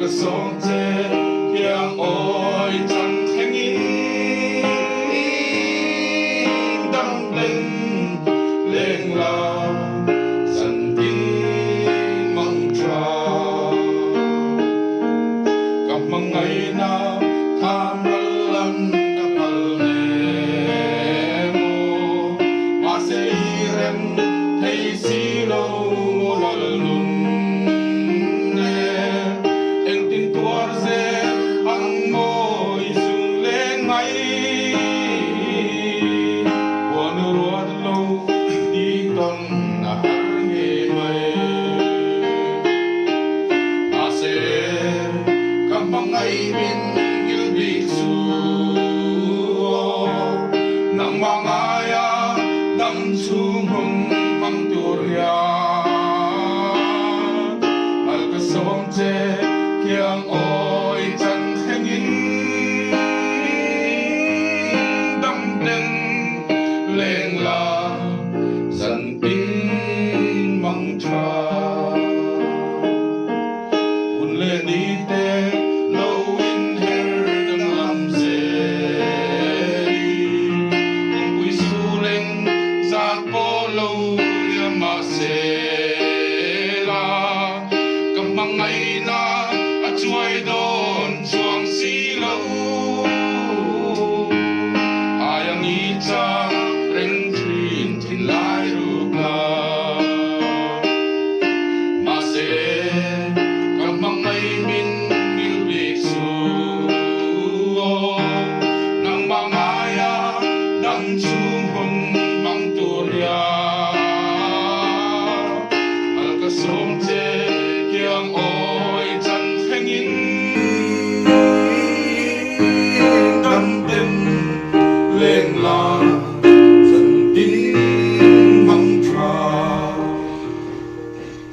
속에 그냥 오이 짠탱이 담는 랭라 산디 망traกับมังไงนาทามรัลลันกับพัลเนโมมาเซเรนเทซิโลโมลาลุนเนเอ็งตินตัวเซอังโมอิสุเลงไงวันรัวดโลดีตอนนาฮาเงไมมาเซKamangay min gilbiksu Nang mangaya dam sumung pangturya Alkasom che kiang oy chan hengin Dam den leng la san ping mang cha Un le ni te Ngày na chuối đồn chuông xí lâu ai ang ý cha rèn thuyền thìn lại rụp la mà sẽ cầm mang ngày min yêu biệt su nang mang ai đang chung hồng